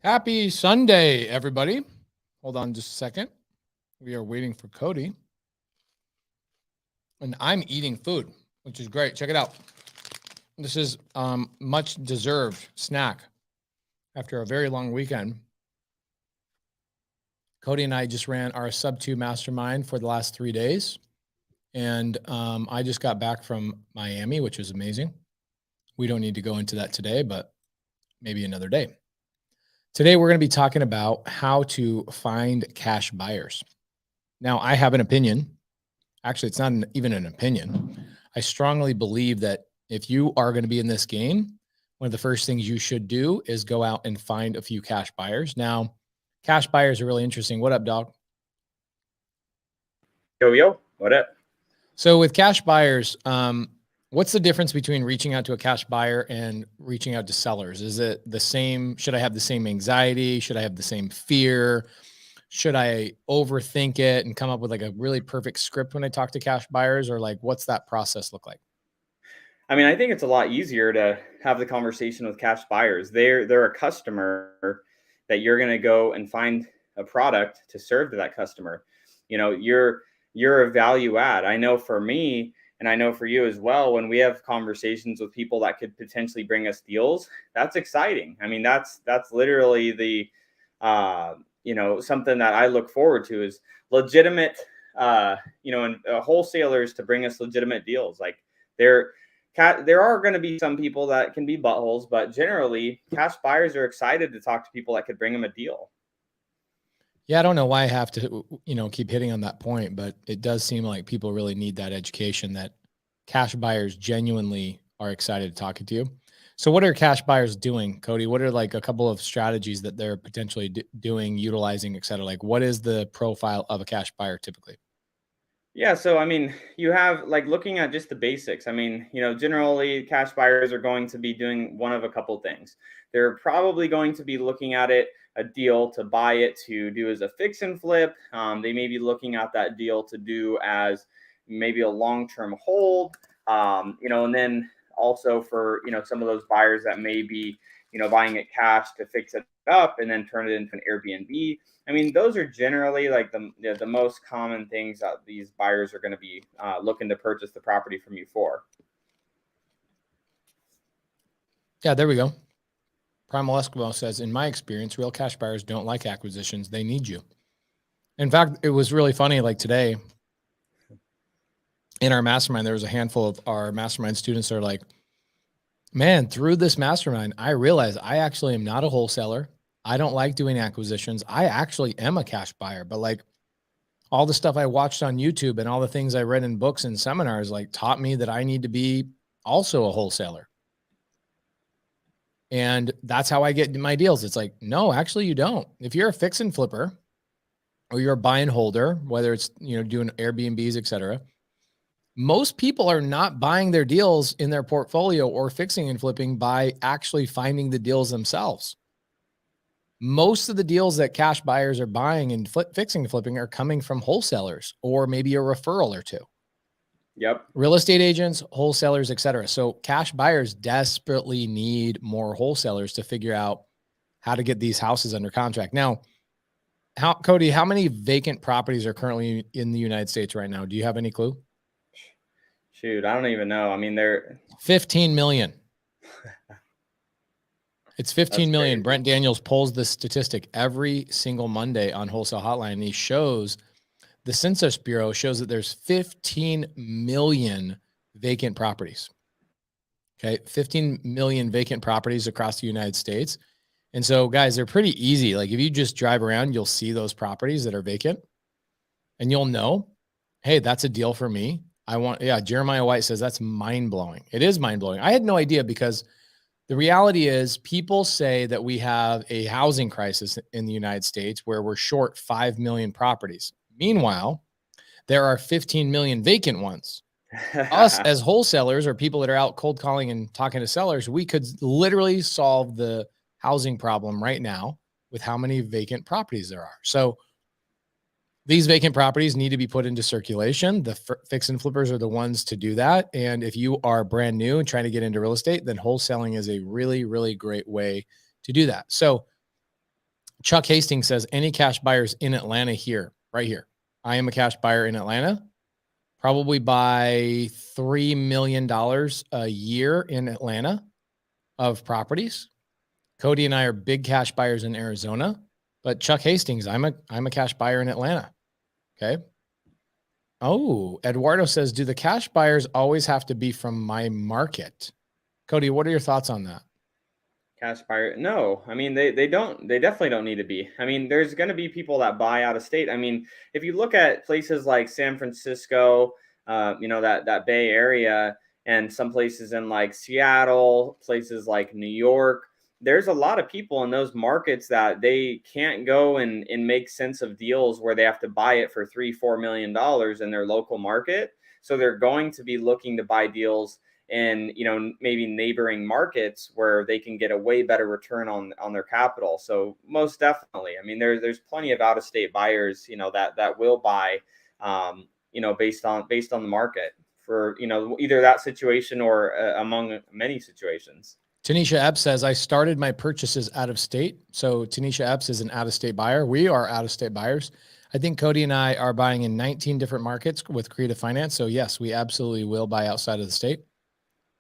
Happy Sunday, everybody. Hold on just a second. We are waiting for Cody. And I'm eating food, which is great. Check it out. This is much deserved snack after a very long weekend. Cody and I just ran our sub 2 mastermind for the last 3 days. And I just got back from Miami, which was amazing. We don't need to go into that today, but maybe another day. Today, we're going to be talking about how to find cash buyers. Now, I have an opinion. Actually, it's not even an opinion. I strongly believe that if you are going to be in this game, one of the first things you should do is go out and find a few cash buyers. Now, cash buyers are really interesting. What up, dog? Yo, what up? So with cash buyers, what's the difference between reaching out to a cash buyer and reaching out to sellers? Is it the same? Should I have the same anxiety? Should I have the same fear? Should I overthink it and come up with like a really perfect script when I talk to cash buyers, or like, what's that process look like? I mean, I think it's a lot easier to have the conversation with cash buyers. They're a customer that you're going to go and find a product to serve to that customer. You know, you're a value add. I know for me, and I know for you as well, when we have conversations with people that could potentially bring us deals, that's exciting. I mean, that's literally the something that I look forward to is legitimate and wholesalers to bring us legitimate deals. Like there are going to be some people that can be buttholes, but generally cash buyers are excited to talk to people that could bring them a deal. Yeah, I don't know why I have to, keep hitting on that point, but it does seem like people really need that education that cash buyers genuinely are excited to talk to you. So what are cash buyers doing, Cody? What are like a couple of strategies that they're potentially doing, utilizing, et cetera? Like what is the profile of a cash buyer typically? Yeah, so I mean, you have like looking at just the basics. I mean, generally cash buyers are going to be doing one of a couple things. They're probably going to be looking at it a deal to buy it to do as a fix and flip. They may be looking at that deal to do as maybe a long-term hold. And then also for some of those buyers that may be buying it cash to fix it up and then turn it into an Airbnb. I mean, those are generally like the most common things that these buyers are going to be looking to purchase the property from you for. Yeah, there we go. Primal Eskimo says, in my experience, real cash buyers don't like acquisitions. They need you. In fact, it was really funny. Like today in our mastermind, there was a handful of our mastermind students that are like, man, through this mastermind, I realized I actually am not a wholesaler. I don't like doing acquisitions. I actually am a cash buyer, but like all the stuff I watched on YouTube and all the things I read in books and seminars, like taught me that I need to be also a wholesaler. And that's how I get my deals. It's like, no, actually you don't. If you're a fix and flipper or you're a buy and holder, whether it's, doing Airbnbs, et cetera, most people are not buying their deals in their portfolio or fixing and flipping by actually finding the deals themselves. Most of the deals that cash buyers are buying and fixing and flipping are coming from wholesalers or maybe a referral or two. Yep. Real estate agents, wholesalers, et cetera. So cash buyers desperately need more wholesalers to figure out how to get these houses under contract. Now, Cody, how many vacant properties are currently in the United States right now? Do you have any clue? Shoot, I don't even know. I mean, they're 15 million. It's 15 million. Crazy. Brent Daniels pulls this statistic every single Monday on Wholesale Hotline. And he shows, the Census Bureau shows that there's 15 million vacant properties. Okay. 15 million vacant properties across the United States. And so guys, they're pretty easy. Like if you just drive around, you'll see those properties that are vacant and you'll know, hey, that's a deal for me. Jeremiah White says that's mind blowing. It is mind blowing. I had no idea because the reality is people say that we have a housing crisis in the United States where we're short 5 million properties. Meanwhile, there are 15 million vacant ones. Us as wholesalers or people that are out cold calling and talking to sellers, we could literally solve the housing problem right now with how many vacant properties there are. So these vacant properties need to be put into circulation. The fix and flippers are the ones to do that. And if you are brand new and trying to get into real estate, then wholesaling is a really, really great way to do that. So Chuck Hastings says, any cash buyers in Atlanta here, right here. I am a cash buyer in Atlanta. Probably buy $3 million a year in Atlanta of properties. Cody and I are big cash buyers in Arizona, but Chuck Hastings, I'm a cash buyer in Atlanta. Okay. Oh, Eduardo says, do the cash buyers always have to be from my market? Cody, what are your thoughts on that? Cash buyer? No, I mean they definitely don't need to be. I mean, there's going to be people that buy out of state. I mean, if you look at places like San Francisco, that Bay Area, and some places in like Seattle, places like New York, there's a lot of people in those markets that they can't go and make sense of deals where they have to buy it for $3-4 million in their local market. So they're going to be looking to buy deals in maybe neighboring markets where they can get a way better return on their capital. So most definitely, I mean, there's plenty of out of state buyers that will buy based on the market for either that situation or among many situations. Tanisha Epps says, I started my purchases out of state. So Tanisha Epps is an out of state buyer. We are out of state buyers. I think Cody and I are buying in 19 different markets with Creative Finance. So yes, we absolutely will buy outside of the state.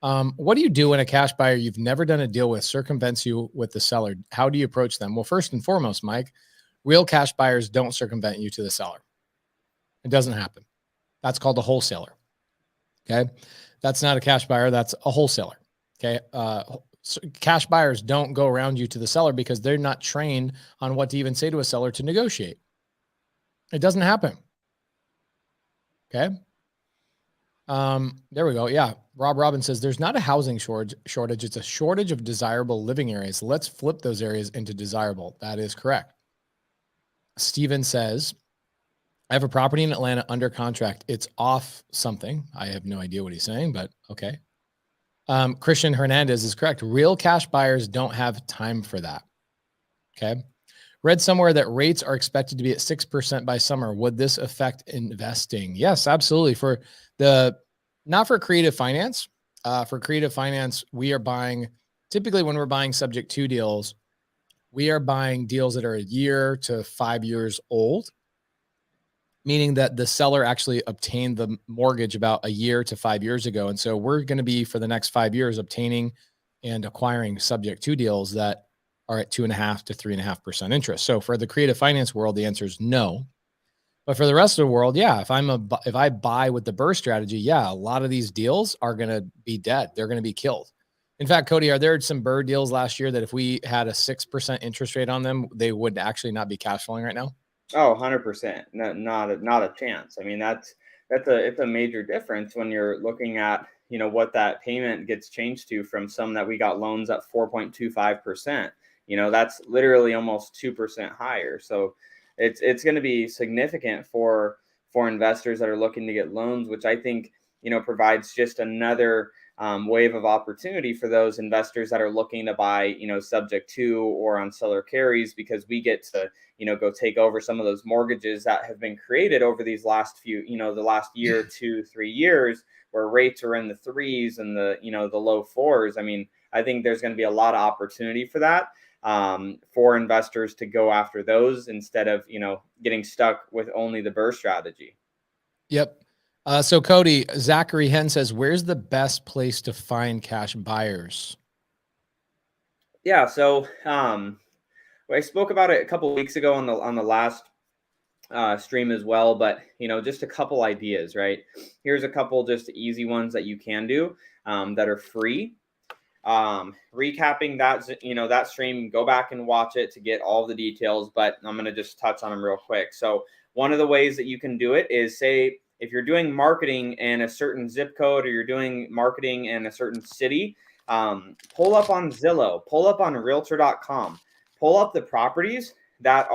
What do you do when a cash buyer you've never done a deal with circumvents you with the seller? How do you approach them? Well, first and foremost, Mike, real cash buyers don't circumvent you to the seller. It doesn't happen. That's called a wholesaler. Okay. That's not a cash buyer. That's a wholesaler. Okay. So cash buyers don't go around you to the seller because they're not trained on what to even say to a seller to negotiate. It doesn't happen. Okay. There we go. Yeah. Rob Robbins says there's not a housing shortage. It's a shortage of desirable living areas. Let's flip those areas into desirable. That is correct. Steven says, I have a property in Atlanta under contract. It's off something. I have no idea what he's saying, but okay. Christian Hernandez is correct. Real cash buyers don't have time for that. Okay. Read somewhere that rates are expected to be at 6% by summer. Would this affect investing? Yes, absolutely. Not for creative finance. For creative finance, we are buying, typically when we're buying subject to deals, we are buying deals that are a year to 5 years old, meaning that the seller actually obtained the mortgage about a year to 5 years ago. And so we're going to be, for the next 5 years, obtaining and acquiring subject to deals that are at 2.5 to 3.5% interest. So for the creative finance world, the answer is no. But for the rest of the world, yeah, if I buy with the BRRRR strategy, yeah, a lot of these deals are going to be dead. They're going to be killed. In fact, Cody, are there some BRRRR deals last year that if we had a 6% interest rate on them, they would actually not be cash flowing right now? Oh, 100%. Not a chance. I mean, it's a major difference when you're looking at, what that payment gets changed to from some that we got loans at 4.25%. That's literally almost 2% higher. So it's going to be significant for investors that are looking to get loans, which I think, provides just another wave of opportunity for those investors that are looking to buy, subject to or on seller carries, because we get to, go take over some of those mortgages that have been created over these last few, the last year, 2-3 years, where rates are in the threes and the low fours. I mean, I think there's going to be a lot of opportunity for that, for investors to go after those instead of, getting stuck with only the BRRRR strategy. Yep. So Cody, Zachary Hen says, where's the best place to find cash buyers? Yeah. So, I spoke about it a couple of weeks ago on the last stream as well, but just a couple ideas, right? Here's a couple just easy ones that you can do that are free. Recapping that stream, go back and watch it to get all the details, but I'm going to just touch on them real quick. So one of the ways that you can do it is, say, if you're doing marketing in a certain zip code, or you're doing marketing in a certain city, pull up on Zillow, pull up on realtor.com, pull up the properties that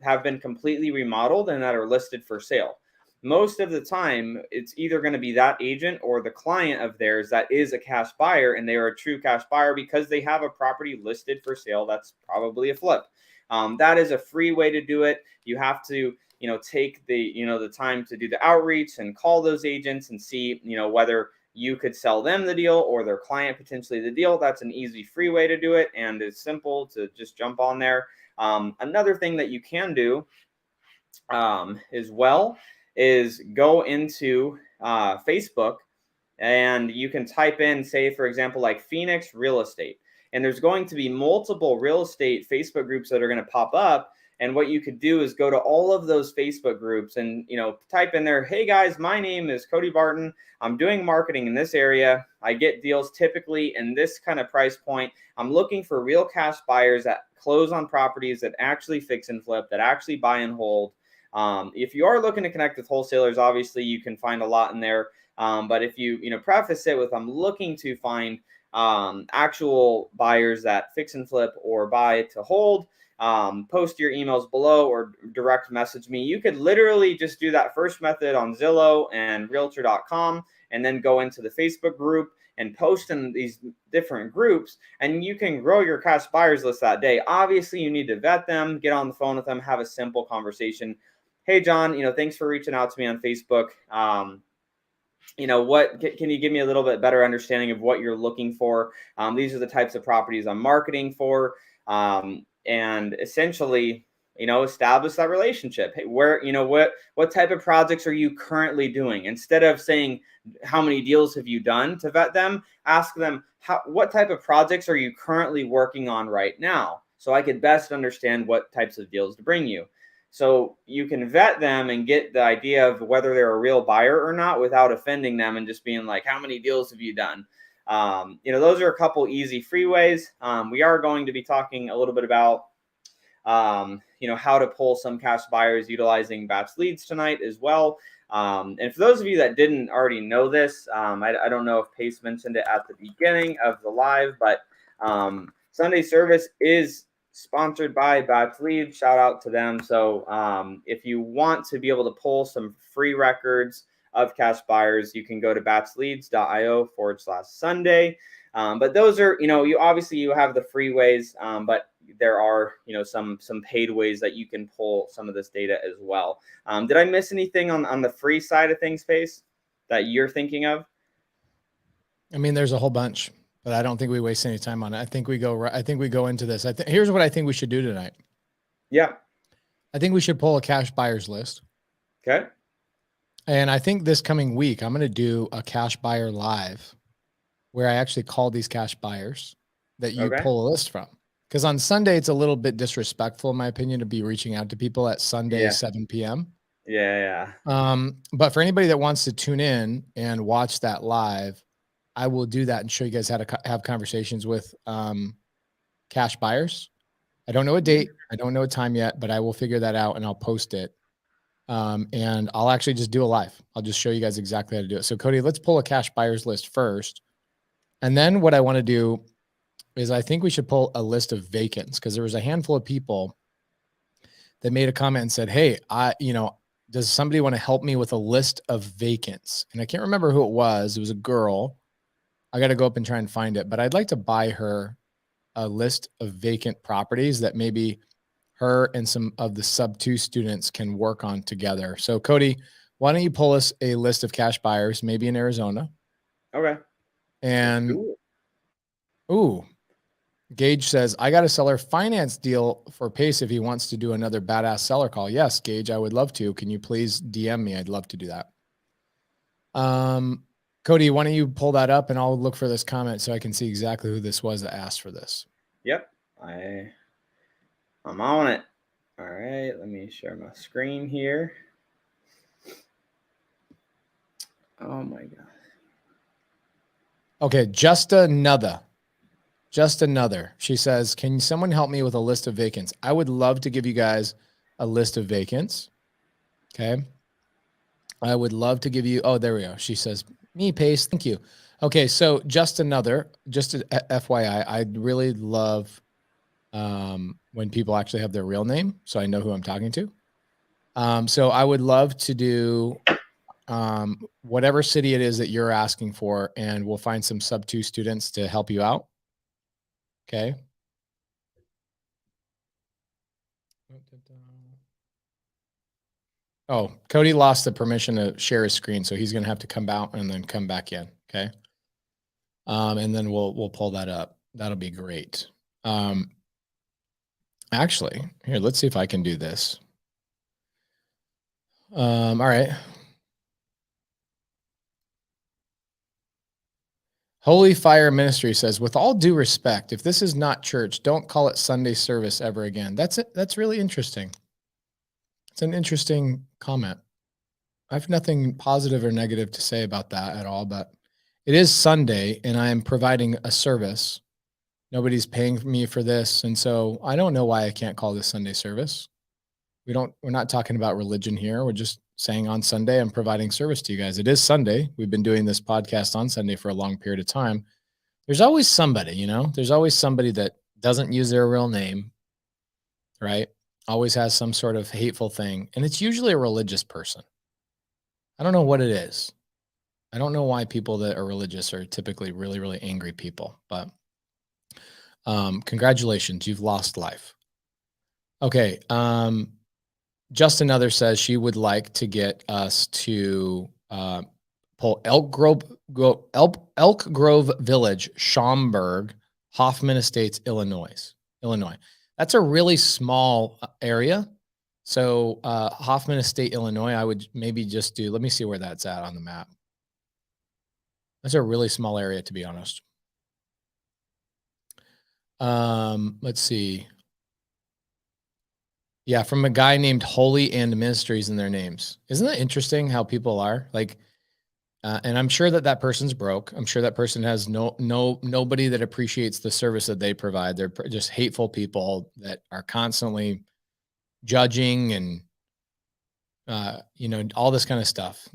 have been completely remodeled and that are listed for sale. Most of the time, it's either going to be that agent or the client of theirs that is a cash buyer, and they are a true cash buyer because they have a property listed for sale that's probably a flip. That is a free way to do it. You have to, take the time to do the outreach and call those agents and see, whether you could sell them the deal or their client potentially the deal. That's an easy, free way to do it. And it's simple to just jump on there. Another thing that you can do as well is go into Facebook, and you can type in, say, for example, like Phoenix real estate. And there's going to be multiple real estate Facebook groups that are going to pop up. And what you could do is go to all of those Facebook groups and, type in there, hey guys, my name is Cody Barton. I'm doing marketing in this area. I get deals typically in this kind of price point. I'm looking for real cash buyers that close on properties that actually fix and flip, that actually buy and hold. If you are looking to connect with wholesalers, obviously you can find a lot in there. But if you, preface it with, I'm looking to find actual buyers that fix and flip or buy to hold, post your emails below or direct message me. You could literally just do that first method on Zillow and realtor.com, and then go into the Facebook group and post in these different groups, and you can grow your cash buyers list that day. Obviously, you need to vet them, get on the phone with them, have a simple conversation. Hey, John, thanks for reaching out to me on Facebook. What can you give me a little bit better understanding of what you're looking for? These are the types of properties I'm marketing for, and essentially, establish that relationship. Hey, what type of projects are you currently doing? Instead of saying how many deals have you done to vet them, ask them what type of projects are you currently working on right now, so I could best understand what types of deals to bring you. So you can vet them and get the idea of whether they're a real buyer or not without offending them and just being like, how many deals have you done? Those are a couple easy free ways. We are going to be talking a little bit about, how to pull some cash buyers utilizing batch leads tonight as well. And for those of you that didn't already know this, I don't know if Pace mentioned it at the beginning of the live, but Sunday service is sponsored by Batch Leads. Shout out to them. So if you want to be able to pull some free records of cash buyers, you can go to batchleads.io/Sunday. But those are, you have the free ways, but there are, some paid ways that you can pull some of this data as well. Did I miss anything on the free side of things, Pace, that you're thinking of? I mean, there's a whole bunch, but I don't think we waste any time on it. I think we go into this. Here's what I think we should do tonight. Yeah. I think we should pull a cash buyers list. Okay. And I think this coming week, I'm going to do a cash buyer live where I actually call these cash buyers that you pull a list from. Because on Sunday, it's a little bit disrespectful, in my opinion, to be reaching out to people at Sunday, 7 p.m. Yeah. But for anybody that wants to tune in and watch that live, I will do that and show you guys how to have conversations with cash buyers. I don't know a date. I don't know a time yet, but I will figure that out and I'll post it. And I'll actually just do a live. I'll just show you guys exactly how to do it. So Cody, let's pull a cash buyers list first. And then what I want to do is I think we should pull a list of vacants, because there was a handful of people that made a comment and said, hey, does somebody want to help me with a list of vacants? And I can't remember who it was. It was a girl. I got to go up and try and find it, but I'd like to buy her a list of vacant properties that maybe her and some of the sub 2 students can work on together. So Cody, why don't you pull us a list of cash buyers, maybe in Arizona? Okay. And Gage says, I got a seller finance deal for Pace if he wants to do another badass seller call. Yes, Gage, I would love to. Can you please DM me? I'd love to do that. Cody, why don't you pull that up and I'll look for this comment so I can see exactly who this was that asked for this. Yep. I'm on it. All right. Let me share my screen here. Oh my God. Okay. Just another. She says, can someone help me with a list of vacants? I would love to give you guys a list of vacants. Okay. I would love to give you, oh, there we go. She says, me, Pace. Thank you. Okay. So just a FYI, I really love when people actually have their real name, so I know who I'm talking to. So I would love to do whatever city it is that you're asking for, and we'll find some sub 2 students to help you out. Okay. Oh, Cody lost the permission to share his screen, so he's going to have to come out and then come back in. Okay. And then we'll pull that up. That'll be great. Actually, here, let's see if I can do this. All right. Holy Fire Ministry says, with all due respect, if this is not church, don't call it Sunday service ever again. That's it. That's really interesting. It's an interesting comment. I have nothing positive or negative to say about that at all, but it is Sunday and I am providing a service. Nobody's paying me for this. And so I don't know why I can't call this Sunday service. We're not talking about religion here. We're just saying on Sunday, I'm providing service to you guys. It is Sunday. We've been doing this podcast on Sunday for a long period of time. There's always somebody, there's always somebody that doesn't use their real name, right? Always has some sort of hateful thing. And it's usually a religious person. I don't know what it is. I don't know why people that are religious are typically really, really angry people, but congratulations, you've lost life. Okay. Just another says she would like to get us to pull Elk Grove Village, Schaumburg, Hoffman Estates, Illinois. That's a really small area. So Hoffman Estate, Illinois, I would maybe just do, let me see where that's at on the map. That's a really small area, to be honest. Let's see. Yeah, from a guy named Holy and Ministries in their names. Isn't that interesting how people are like? And I'm sure that person's broke. I'm sure that person has nobody that appreciates the service that they provide. They're just hateful people that are constantly judging and all this kind of stuff.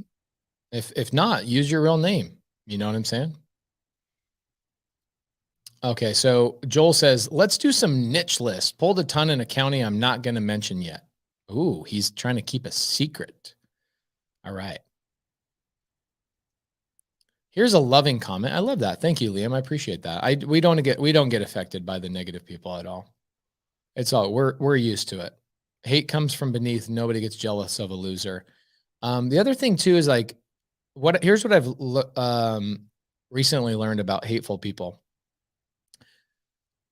If not, use your real name. You know what I'm saying? Okay, so Joel says, let's do some niche lists. Pulled a ton in a county I'm not going to mention yet. Ooh, he's trying to keep a secret. All right. Here's a loving comment. I love that. Thank you, Liam. I appreciate that. We don't get affected by the negative people at all. It's all we're used to it. Hate comes from beneath. Nobody gets jealous of a loser. The other thing too is like here's what I've recently learned about hateful people.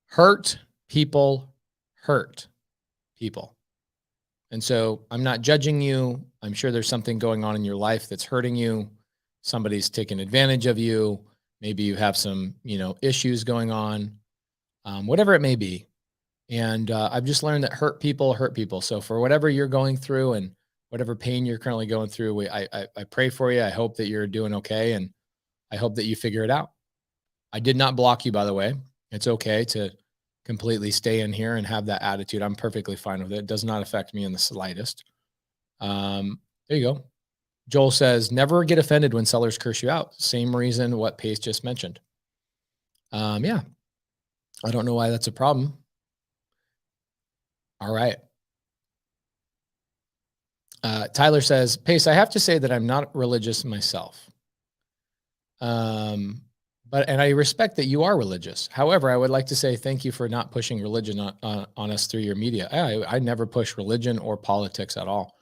Hurt people. And so I'm not judging you. I'm sure there's something going on in your life that's hurting you. Somebody's taking advantage of you. Maybe you have some, issues going on, whatever it may be. And I've just learned that hurt people. So for whatever you're going through and whatever pain you're currently going through, I pray for you. I hope that you're doing okay. And I hope that you figure it out. I did not block you, by the way. It's okay to completely stay in here and have that attitude. I'm perfectly fine with it. It does not affect me in the slightest. There you go. Joel says, never get offended when sellers curse you out. Same reason what Pace just mentioned. Yeah. I don't know why that's a problem. All right. Tyler says, Pace, I have to say that I'm not religious myself. And I respect that you are religious. However, I would like to say thank you for not pushing religion on us through your media. I never push religion or politics at all.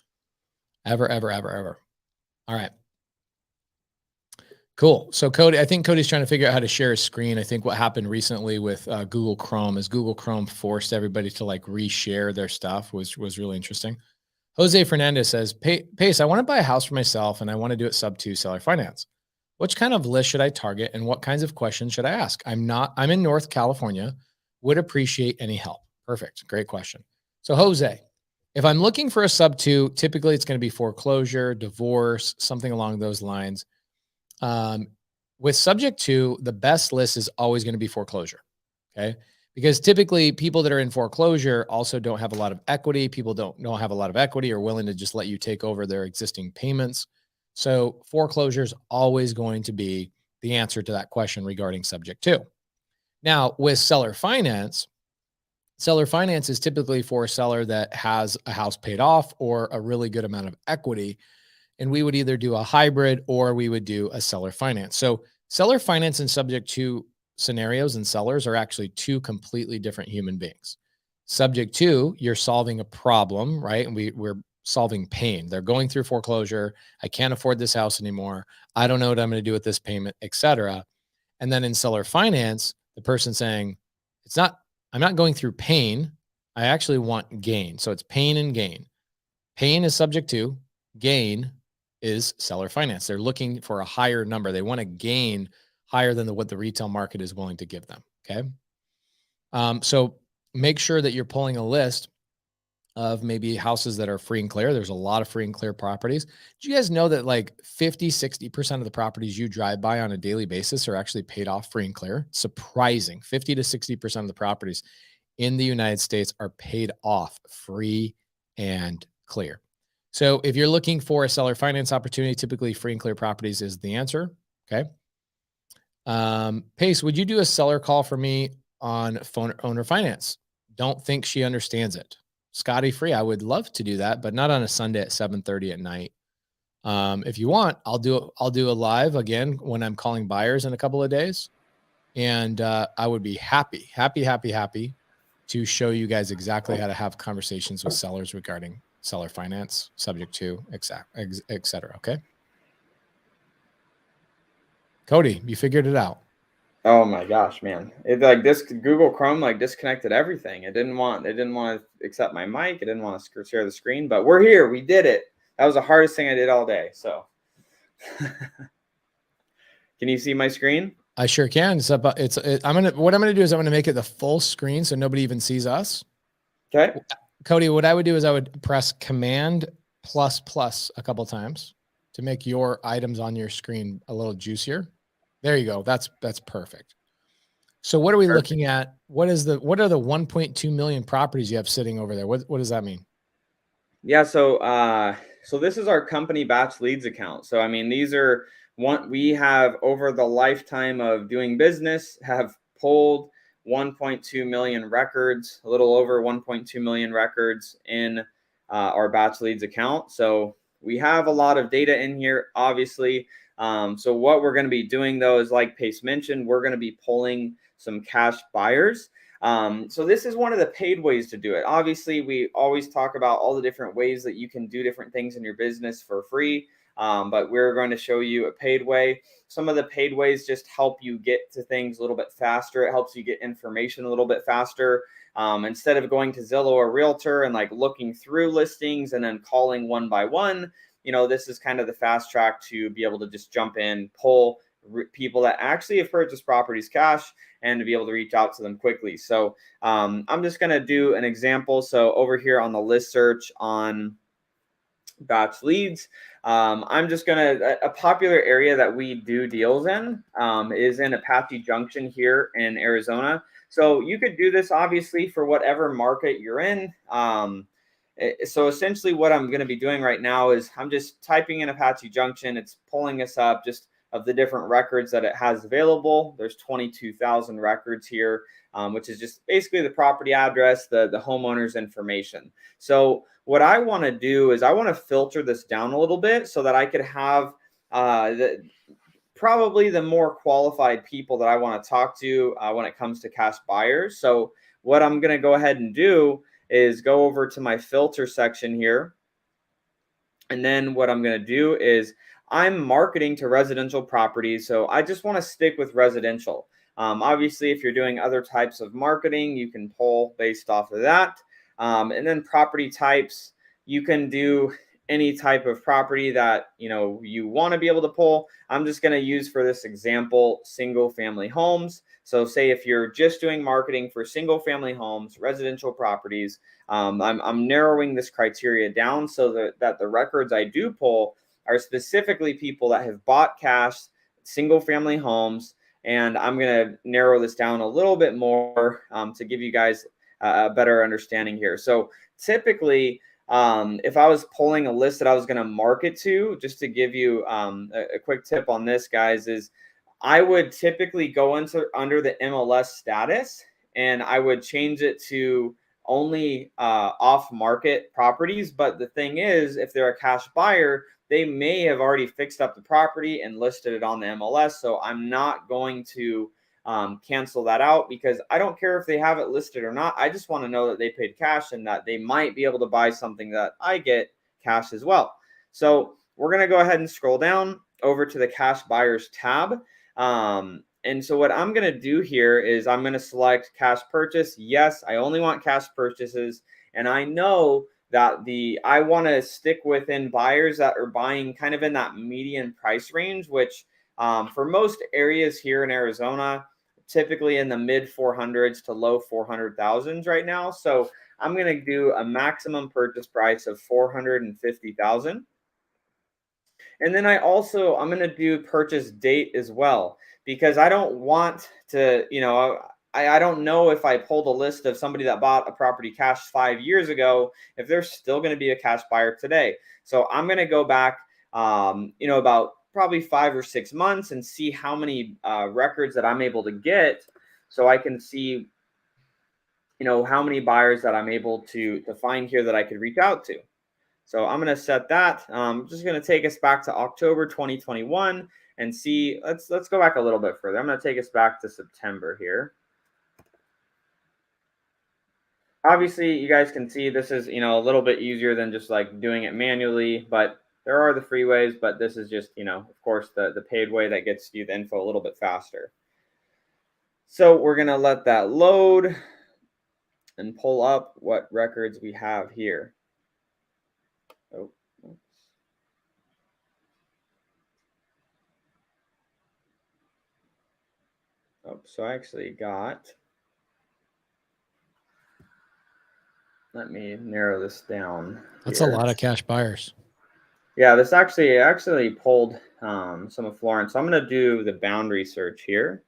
Ever. All right. Cool. So Cody, I think Cody's trying to figure out how to share his screen. I think what happened recently with Google Chrome is Google Chrome forced everybody to like reshare their stuff, was really interesting. Jose Fernandez says, Pace, I want to buy a house for myself and I want to do it sub-2 seller finance. Which kind of list should I target and what kinds of questions should I ask? I'm in North California, would appreciate any help. Perfect. Great question. So Jose, if I'm looking for a sub-2, typically it's going to be foreclosure, divorce, something along those lines. With subject to, the best list is always going to be foreclosure. Okay. Because typically people that are in foreclosure also don't have a lot of equity. People don't have a lot of equity or willing to just let you take over their existing payments. So foreclosure is always going to be the answer to that question regarding subject to. Now with seller finance is typically for a seller that has a house paid off or a really good amount of equity. And we would either do a hybrid or we would do a seller finance. So seller finance and subject to scenarios and sellers are actually two completely different human beings. Subject to, you're solving a problem, right? And we're solving pain. They're going through foreclosure. I can't afford this house anymore. I don't know what I'm going to do with this payment, etc. And then in seller finance, the person saying, I'm not going through pain. I actually want gain. So it's pain and gain. Pain is subject to, gain is seller finance. They're looking for a higher number. They want to gain higher than what the retail market is willing to give them. Okay. So make sure that you're pulling a list of maybe houses that are free and clear. There's a lot of free and clear properties. Do you guys know that like 50-60% of the properties you drive by on a daily basis are actually paid off free and clear? Surprising. 50 to 60% of the properties in the United States are paid off free and clear. So if you're looking for a seller finance opportunity, typically free and clear properties is the answer. Okay. Pace, would you do a seller call for me on phone owner finance? Don't think she understands it. Scotty Free, I would love to do that, but not on a Sunday at 7:30 at night. If you want, I'll do a live again when I'm calling buyers in a couple of days. And I would be happy to show you guys exactly how to have conversations with sellers regarding seller finance, subject to, et cetera. Okay. Cody, you figured it out. Oh my gosh, man. It like this Google Chrome like disconnected everything. It didn't want to accept my mic. It didn't want to share the screen, but we're here. We did it. That was the hardest thing I did all day. So can you see my screen? I sure can. What I'm going to do is I'm going to make it the full screen so nobody even sees us. Okay. Cody, what I would do is I would press Command ++ a couple times to make your items on your screen a little juicier. There you go. That's perfect. So what are we looking at? What are the 1.2 million properties you have sitting over there? What does that mean? Yeah, so this is our company batch leads account. So I mean, these are we have over the lifetime of doing business have pulled 1.2 million records, a little over 1.2 million records in our batch leads account. So we have a lot of data in here, obviously. So what we're going to be doing though is, like Pace mentioned, we're going to be pulling some cash buyers. So this is one of the paid ways to do it. Obviously, we always talk about all the different ways that you can do different things in your business for free. But we're going to show you a paid way. Some of the paid ways just help you get to things a little bit faster. It helps you get information a little bit faster. Instead of going to Zillow or Realtor and like looking through listings and then calling one by one, this is kind of the fast track to be able to just jump in, pull people that actually have purchased properties cash, and to be able to reach out to them quickly. So I'm just going to do an example. So over here on the list search on batch leads, I'm just going to, a popular area that we do deals in is in Apache Junction here in Arizona. So you could do this obviously for whatever market you're in. So essentially what I'm going to be doing right now is I'm just typing in Apache Junction. It's pulling us up just of the different records that it has available. There's 22,000 records here, which is just basically the property address, the homeowner's information. So what I want to do is I want to filter this down a little bit so that I could have probably the more qualified people that I want to talk to when it comes to cash buyers. So what I'm going to go ahead and do is go over to my filter section here. And then what I'm going to do is I'm marketing to residential properties. So I just want to stick with residential. Obviously, if you're doing other types of marketing, you can pull based off of that. And then property types, you can do any type of property that you want to be able to pull. I'm just going to use for this example single family homes. So say if you're just doing marketing for single family homes, residential properties, I'm narrowing this criteria down so that the records I do pull are specifically people that have bought cash single family homes. And I'm going to narrow this down a little bit more to give you guys a better understanding here. So typically, if I was pulling a list that I was going to market to, just to give you a quick tip on this, guys, is I would typically go under the MLS status and I would change it to only off-market properties. But the thing is, if they're a cash buyer, they may have already fixed up the property and listed it on the MLS. So I'm not going to cancel that out because I don't care if they have it listed or not. I just want to know that they paid cash and that they might be able to buy something that I get cash as well. So we're going to go ahead and scroll down over to the cash buyers tab. And so what I'm going to do here is I'm going to select cash purchase. Yes, I only want cash purchases. And I know that I want to stick within buyers that are buying kind of in that median price range, which for most areas here in Arizona, typically in the mid 400s to low 400,000s right now. So I'm going to do a maximum purchase price of 450,000. And then I'm going to do purchase date as well, because I don't want to, I don't know if I pulled a list of somebody that bought a property cash 5 years ago, if they're still going to be a cash buyer today. So I'm going to go back, about probably 5 or 6 months and see how many records that I'm able to get, so I can see, how many buyers that I'm able to find here that I could reach out to. So I'm going to set that. I'm just going to take us back to October 2021 and see. Let's go back a little bit further. I'm going to take us back to September here. Obviously, you guys can see this is, a little bit easier than just like doing it manually, but there are the free ways, but this is just, of course, the paid way that gets you the info a little bit faster. So we're going to let that load and pull up what records we have here. Oh, oops. Oh, so I actually got, let me narrow this down. That's here. a lot of cash buyers. Yeah, this actually pulled some of Florence. So I'm going to do the boundary search here.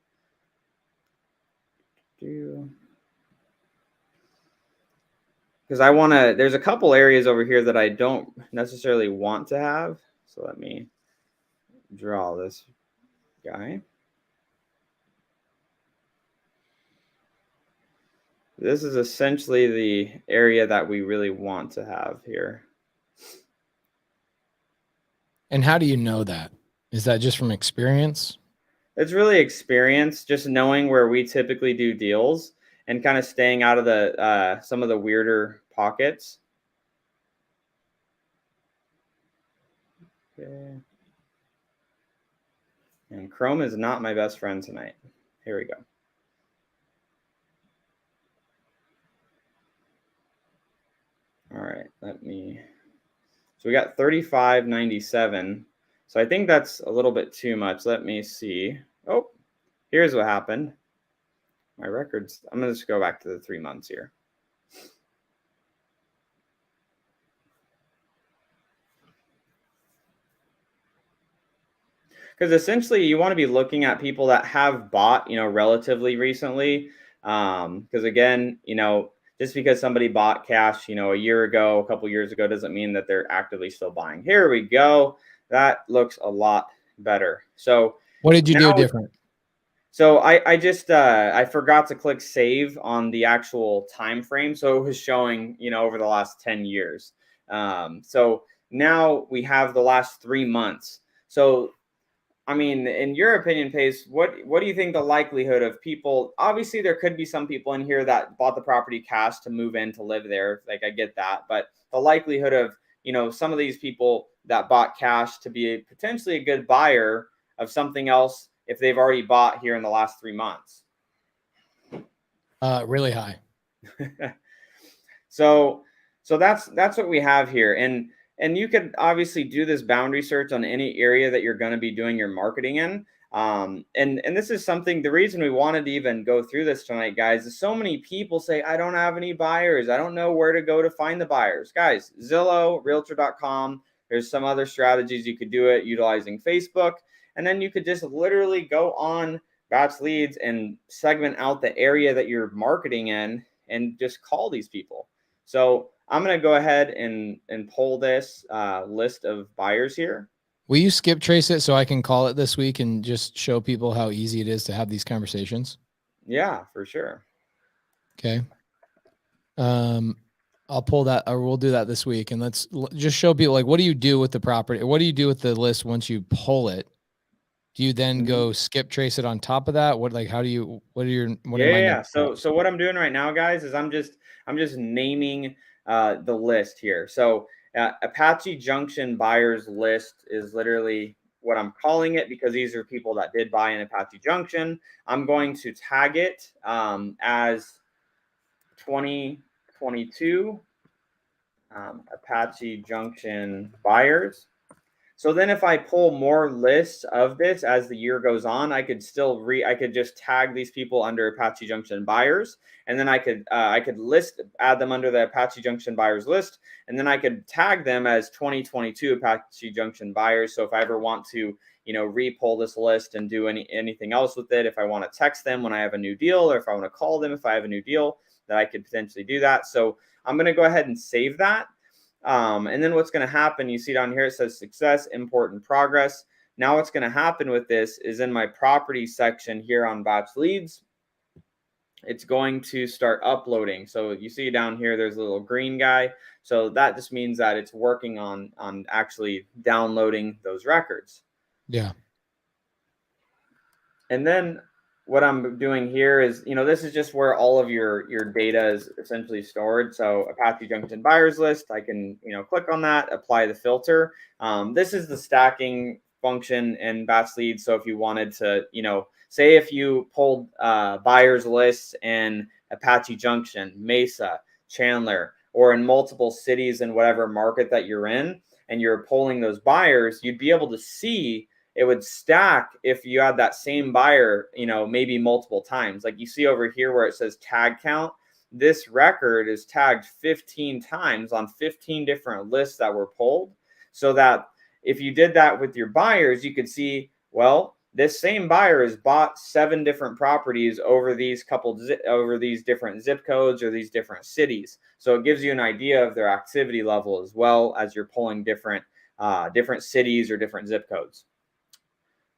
Because I want to, there's a couple areas over here that I don't necessarily want to have. So let me draw this guy. This is essentially the area that we really want to have here. And how do you know that? Is that just from experience? It's really experience, just knowing where we typically do deals and kind of staying out of the some of the weirder pockets. Okay. And Chrome is not my best friend tonight. Here we go. All right, so we got 3597. So I think that's a little bit too much. Let me see. Oh, here's what happened. My records, I'm going to just go back to the 3 months here. Because essentially you want to be looking at people that have bought, relatively recently. Because again, just because somebody bought cash, a year ago, a couple years ago, doesn't mean that they're actively still buying. Here we go. That looks a lot better. So what did you do different? So I just I forgot to click save on the actual time frame, so it was showing over the last 10 years. So now we have the last 3 months. So I mean, in your opinion, Pace, what do you think the likelihood of people? Obviously, there could be some people in here that bought the property cash to move in to live there. Like, I get that, but the likelihood of some of these people that bought cash to be potentially a good buyer of something else if they've already bought here in the last 3 months. Really high. So that's what we have here. And you could obviously do this boundary search on any area that you're going to be doing your marketing in. And this is something, the reason we wanted to even go through this tonight, guys, is so many people say, I don't have any buyers. I don't know where to go to find the buyers. Guys, Zillow, Realtor.com, there's some other strategies you could do it utilizing Facebook. And then you could just literally go on Batch Leads and segment out the area that you're marketing in and just call these people. So I'm going to go ahead and pull this list of buyers here. Will you skip trace it so I can call it this week and just show people how easy it is to have these conversations? Yeah, for sure. Okay. I'll pull that, or we'll do that this week. And let's just show people, like, what do you do with the property? What do you do with the list once you pull it? Do you then go skip trace it on top of that? What are your, So what I'm doing right now, guys, is I'm just naming the list here. So Apache Junction buyers list is literally what I'm calling it, because these are people that did buy in Apache Junction. I'm going to tag it as 2022 Apache Junction buyers. So then if I pull more lists of this as the year goes on, I could still I could just tag these people under Apache Junction buyers, and then I could add them under the Apache Junction buyers list, and then I could tag them as 2022 Apache Junction buyers. So if I ever want to, re-pull this list and do anything else with it, if I want to text them when I have a new deal, or if I want to call them if I have a new deal, that I could potentially do that. So I'm going to go ahead and save that. And then what's going to happen, you see down here, it says success, import in progress. Now what's going to happen with this is in my property section here on batch leads, it's going to start uploading. So you see down here, there's a little green guy. So that just means that it's working on actually downloading those records. Yeah. And then what I'm doing here is, this is just where all of your data is essentially stored. So Apache Junction buyers list, I can, click on that, apply the filter. This is the stacking function in batch leads. So if you wanted to, say if you pulled buyers lists in Apache Junction, Mesa, Chandler, or in multiple cities in whatever market that you're in, and you're pulling those buyers, you'd be able to see it would stack if you had that same buyer, maybe multiple times. Like you see over here where it says tag count, this record is tagged 15 times on 15 different lists that were pulled. So that if you did that with your buyers, you could see, well, this same buyer has bought 7 different properties over these different zip codes or these different cities. So it gives you an idea of their activity level as well as you're pulling different cities or different zip codes.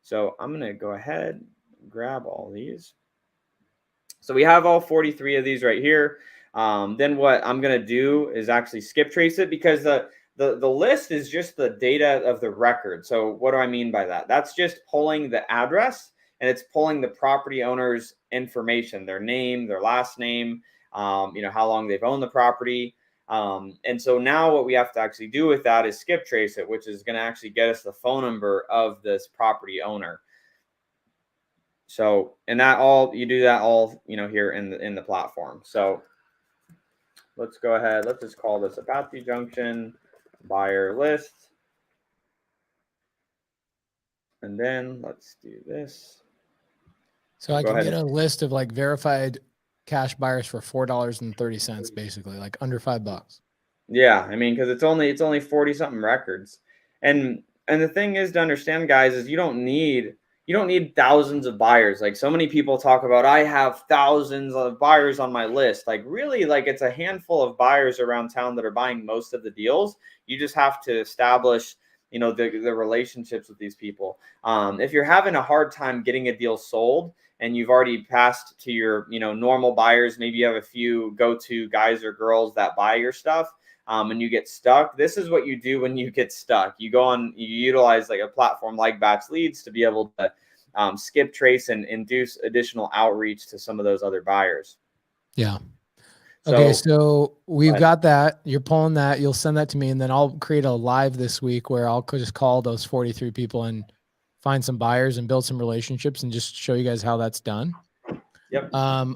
So I'm going to go ahead and grab all these. So we have all 43 of these right here. Then what I'm going to do is actually skip trace it, because the list is just the data of the record. So what do I mean by that? That's just pulling the address, and it's pulling the property owner's information, their name, their last name, how long they've owned the property. And so now what we have to actually do with that is skip trace it, which is going to actually get us the phone number of this property owner. So, and you do that all, here in the platform. So let's go ahead. Let's just call this Apache Junction buyer list. And then let's do this. So I can get a list of like verified cash buyers for $4.30, basically, like under $5. Yeah, I mean, because it's only 40 something records, and the thing is to understand, guys, is you don't need thousands of buyers. Like so many people talk about, I have thousands of buyers on my list. Like really, like it's a handful of buyers around town that are buying most of the deals. You just have to establish, the relationships with these people. If you're having a hard time getting a deal sold, and you've already passed to your, normal buyers, maybe you have a few go-to guys or girls that buy your stuff, and you get stuck. This is what you do when you get stuck. You utilize like a platform like Batch Leads to be able to skip trace and induce additional outreach to some of those other buyers. Yeah. Okay, so we've got that. You're pulling that. You'll send that to me, and then I'll create a live this week where I'll just call those 43 people and find some buyers and build some relationships and just show you guys how that's done. Yep. Why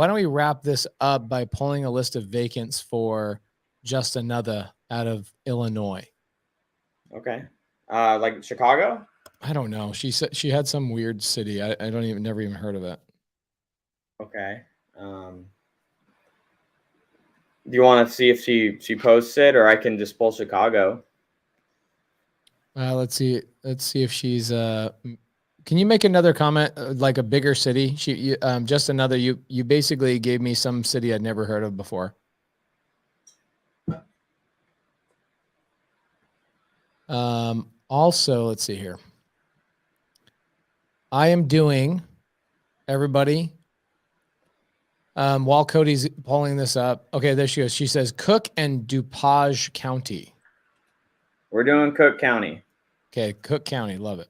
don't we wrap this up by pulling a list of vacants for Just Another out of Illinois. Okay. Like Chicago? I don't know. She said she had some weird city. I never even heard of it. Okay. Do you want to see if she posts it, or I can just pull Chicago? Let's see if she's can you make another comment, like a bigger city? Just Another, you basically gave me some city I'd never heard of before. Also, let's see here. I am doing, everybody, while Cody's pulling this up. Okay, there she goes. She says Cook and DuPage County. We're doing Cook County. Okay, Cook County. Love it.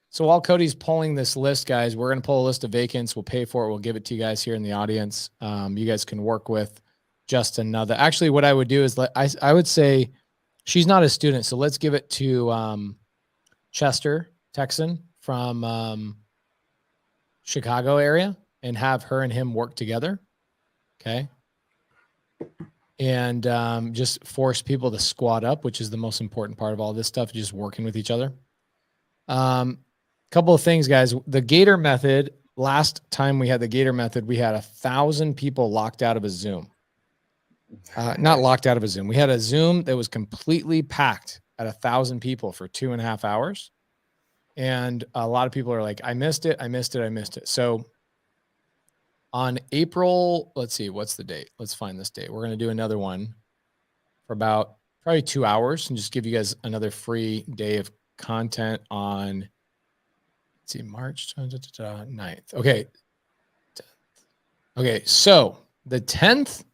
So while Cody's pulling this list, guys, we're going to pull a list of vacants. We'll pay for it. We'll give it to you guys here in the audience. You guys can work with Just Another. Actually, what I would do is I would say She's not a student, so let's give it to Chester, Texan from Chicago area, and have her and him work together. Okay. And just force people to squat up, which is the most important part of all this stuff, just working with each other. Couple of things, guys. The Gator method, last time we had the Gator method, we had 1,000 people locked out of a Zoom. Not locked out of a Zoom. We had a Zoom that was completely packed at 1,000 people for 2.5 hours. And a lot of people are like, I missed it. I missed it. I missed it. So on April, let's see, what's the date? Let's find this date. We're going to do another one for about probably 2 hours and just give you guys another free day of content on, let's see, March 9th. Okay. Okay. So the 10th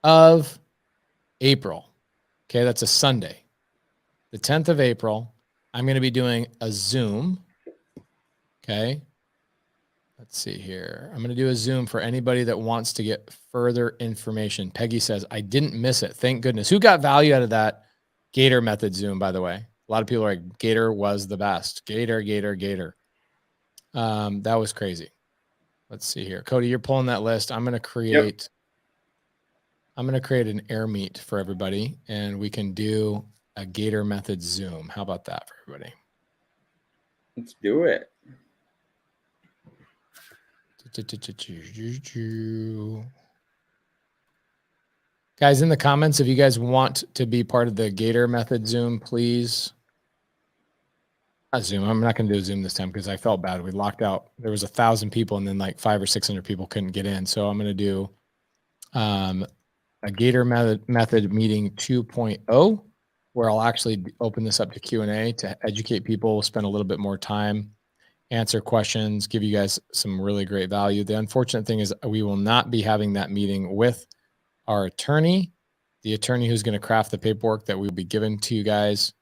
of April. Okay. That's a Sunday. The 10th of April, I'm going to be doing a Zoom. Okay. Let's see here. I'm going to do a Zoom for anybody that wants to get further information. Peggy says, I didn't miss it. Thank goodness. Who got value out of that Gator method Zoom, by the way? A lot of people are like, Gator was the best. Gator, Gator, Gator. That was crazy. Let's see here. Cody, you're pulling that list. I'm going to create, I'm going to create an air meet for everybody, and we can do a Gator method Zoom. How about that for everybody? Let's do it. Guys, in the comments, if you guys want to be part of the Gator method Zoom, please. Not Zoom. I'm not going to do a Zoom this time because I felt bad. We locked out. There was 1,000 people, and then like 500 or 600 people couldn't get in. So I'm going to do a Gator method meeting 2.0, where I'll actually open this up to Q&A to educate people, spend a little bit more time, answer questions, give you guys some really great value. The unfortunate thing is we will not be having that meeting with our attorney. The attorney who's going to craft the paperwork that we'll be giving to you guys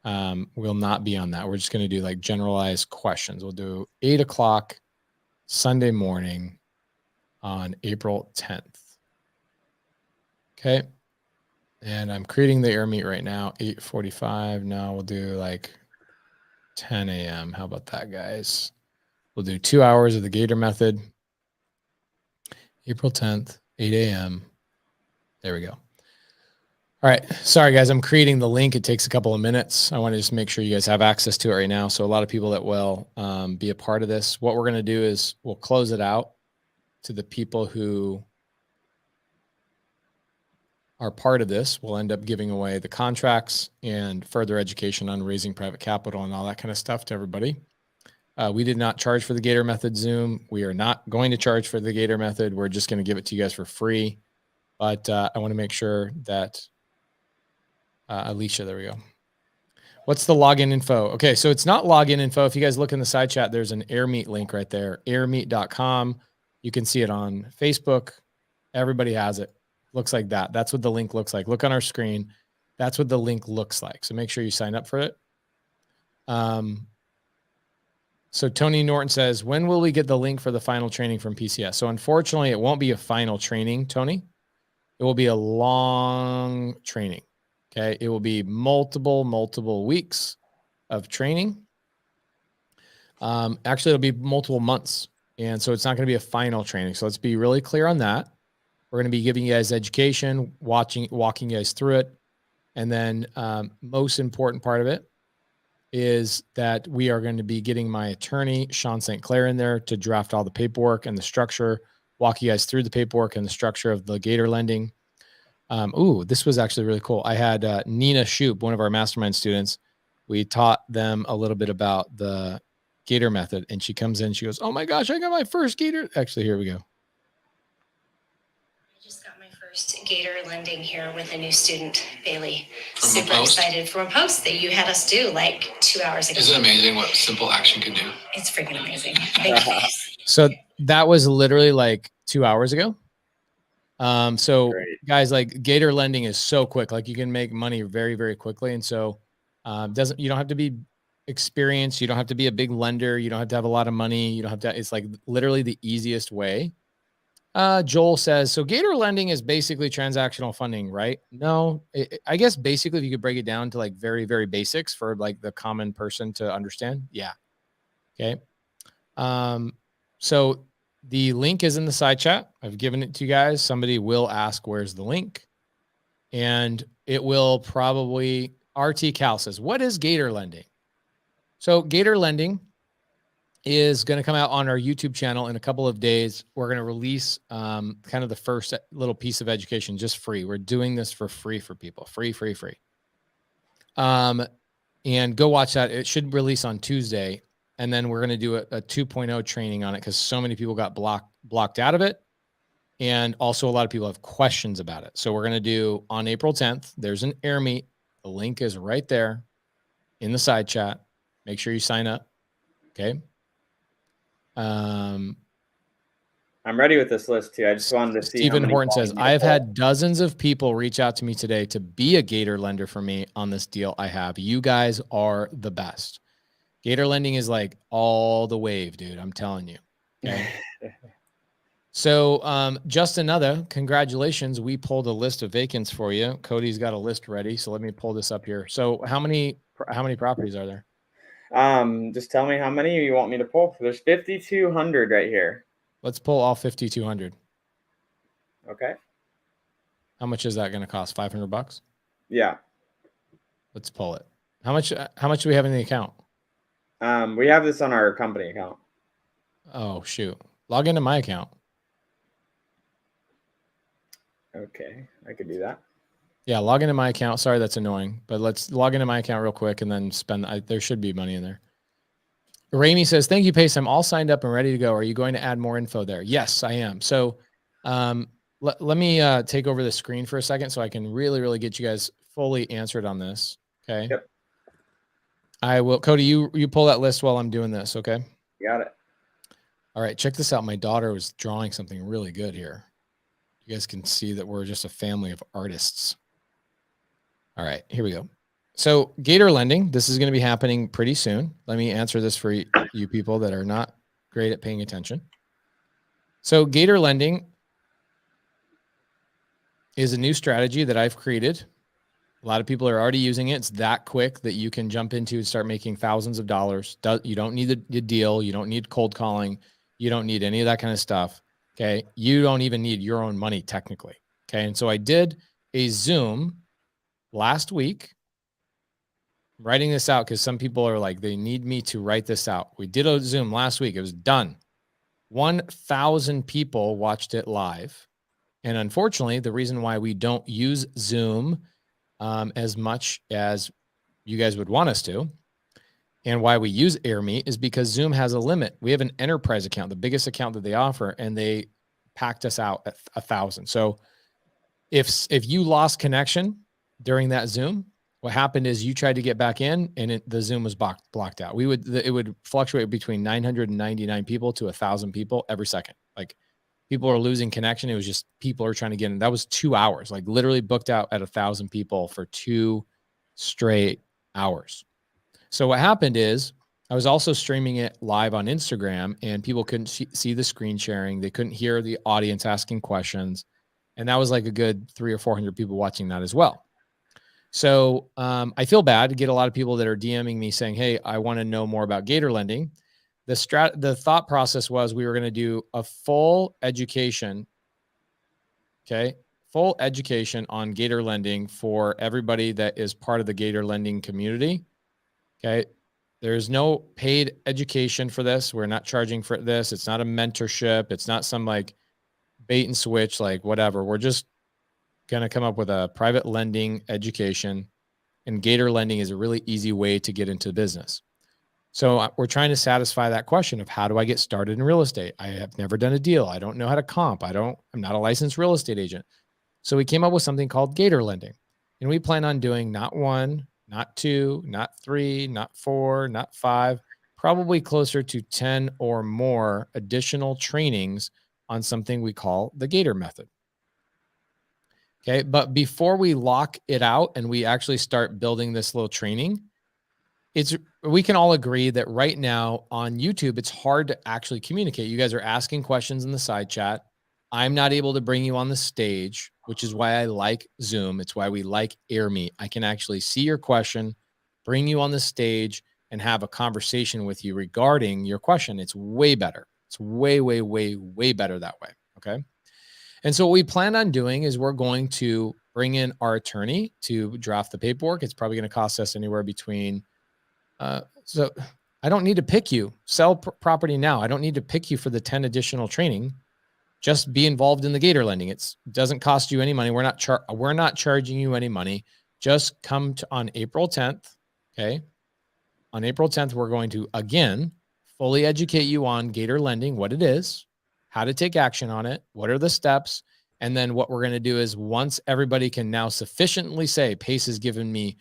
will not be on that. We're just going to do like generalized questions. We'll do 8 o'clock Sunday morning on April 10th. Okay. And I'm creating the air meet right now, 8:45. Now we'll do like 10 a.m. How about that, guys? We'll do 2 hours of the Gator method. April 10th, 8 a.m. There we go. All right. Sorry, guys. I'm creating the link. It takes a couple of minutes. I want to just make sure you guys have access to it right now. So a lot of people that will be a part of this. What we're going to do is we'll close it out to the people who are part of this. We'll end up giving away the contracts and further education on raising private capital and all that kind of stuff to everybody. We did not charge for the Gator method Zoom. We are not going to charge for the Gator method. We're just going to give it to you guys for free. But I want to make sure that Alicia, there we go. What's the login info? Okay, so it's not login info. If you guys look in the side chat, there's an AirMeet link right there, airmeet.com. You can see it on Facebook. Everybody has it. Looks like that. That's what the link looks like. Look on our screen. That's what the link looks like. So make sure you sign up for it. So Tony Norton says, when will we get the link for the final training from PCS? So unfortunately, it won't be a final training, Tony. It will be a long training. Okay. It will be multiple weeks of training. Actually, it'll be multiple months. And so it's not going to be a final training. So let's be really clear on that. We're going to be giving you guys education, walking you guys through it. And then most important part of it is that we are going to be getting my attorney, Sean St. Clair, in there to draft all the paperwork and the structure, walk you guys through the paperwork and the structure of the Gator Lending. This was actually really cool. I had Nina Shoup, one of our mastermind students. We taught them a little bit about the Gator method, and she comes in, she goes, oh my gosh, I got my first Gator. Actually, here we go. Just got my first Gator Lending here with a new student, Bailey. Super excited from a post that you had us do like 2 hours ago. Isn't it amazing what simple action can do? It's freaking amazing. Thank you. So that was literally like 2 hours ago. So Great. Guys, like Gator Lending is so quick. Like you can make money very, very quickly. And so you don't have to be experienced. You don't have to be a big lender. You don't have to have a lot of money. You don't have to, it's like literally the easiest way Joel says, so Gator Lending is basically transactional funding, right? No, I guess basically if you could break it down to like very, very basics for like the common person to understand. Yeah. Okay. So the link is in the side chat. I've given it to you guys. Somebody will ask, where's the link? And it will probably, RT Cal says, what is Gator Lending? So Gator Lending is going to come out on our YouTube channel in a couple of days. We're going to release kind of the first little piece of education, just free. We're doing this for free for people, free. And go watch that. It should release on Tuesday. And then we're going to do a 2.0 training on it because so many people got blocked out of it. And also a lot of people have questions about it. So we're going to do on April 10th, there's an air meet. The link is right there in the side chat. Make sure you sign up. Okay. I'm ready with this list too. I just wanted to see. Stephen Horton says, I've had dozens of people reach out to me today to be a Gator lender for me on this deal I have. You guys are the best. Gator Lending is like all the wave, dude. I'm telling you. Okay. So just another congratulations. We pulled a list of vacants for you. Cody's got a list ready. So let me pull this up here. So how many properties are there? Just tell me how many you want me to pull. There's 5,200 right here. Let's pull all 5,200. Okay. How much is that going to cost? $500? Yeah. Let's pull it. How much do we have in the account? We have this on our company account. Oh, shoot. Log into my account. Okay. I could do that. Yeah, log into my account. Sorry, that's annoying, but let's log into my account real quick and then spend. There should be money in there. Ramy says, thank you, Pace. I'm all signed up and ready to go. Are you going to add more info there? Yes, I am. So let me take over the screen for a second so I can really, really get you guys fully answered on this. Okay. Yep. I will. Cody, you pull that list while I'm doing this. Okay. Got it. All right. Check this out. My daughter was drawing something really good here. You guys can see that we're just a family of artists. All right, here we go. So Gator Lending, this is going to be happening pretty soon. Let me answer this for you people that are not great at paying attention. So Gator Lending is a new strategy that I've created. A lot of people are already using it. It's that quick that you can jump into and start making thousands of dollars. You don't need the deal. You don't need cold calling. You don't need any of that kind of stuff. Okay. You don't even need your own money technically. Okay. And so I did a Zoom last week. I'm writing this out because some people are like, they need me to write this out. We did a Zoom last week. It was done. 1,000 people watched it live. And unfortunately, the reason why we don't use Zoom as much as you guys would want us to, and why we use AirMeet is because Zoom has a limit. We have an enterprise account, the biggest account that they offer, and they packed us out at 1,000. So if you lost connection during that Zoom, what happened is you tried to get back in and the Zoom was blocked out. It would fluctuate between 999 people to 1,000 people every second. Like people are losing connection. It was just people are trying to get in. That was 2 hours, like literally booked out at 1,000 people for 2 straight hours. So what happened is I was also streaming it live on Instagram and people couldn't see the screen sharing. They couldn't hear the audience asking questions. And that was like a good 300 or 400 people watching that as well. So I feel bad to get a lot of people that are DMing me saying, hey, I want to know more about Gator Lending. The thought process was we were going to do a full education. Okay. Full education on Gator Lending for everybody that is part of the Gator Lending community. Okay. There's no paid education for this. We're not charging for this. It's not a mentorship. It's not some like bait and switch, like whatever. We're just going to come up with a private lending education, and Gator Lending is a really easy way to get into business. So we're trying to satisfy that question of how do I get started in real estate? I have never done a deal. I don't know how to comp. I'm not a licensed real estate agent. So we came up with something called Gator Lending, and we plan on doing not 1, not 2, not 3, not 4, not 5, probably closer to 10 or more additional trainings on something we call the Gator method. Okay. But before we lock it out and we actually start building this little training, we can all agree that right now on YouTube, it's hard to actually communicate. You guys are asking questions in the side chat. I'm not able to bring you on the stage, which is why I like Zoom. It's why we like AirMeet. I can actually see your question, bring you on the stage, and have a conversation with you regarding your question. It's way better. It's way, way, way, way better that way. Okay. And so what we plan on doing is we're going to bring in our attorney to draft the paperwork. It's probably going to cost us anywhere between, so I don't need to pick you. Sell property now. I don't need to pick you for the 10 additional training. Just be involved in the Gator Lending. It doesn't cost you any money. We're not charging you any money. Just come to on April 10th. Okay. On April 10th, we're going to, again, fully educate you on Gator Lending, what it is, how to take action on it, what are the steps. And then what we're going to do is once everybody can now sufficiently say, Pace has given me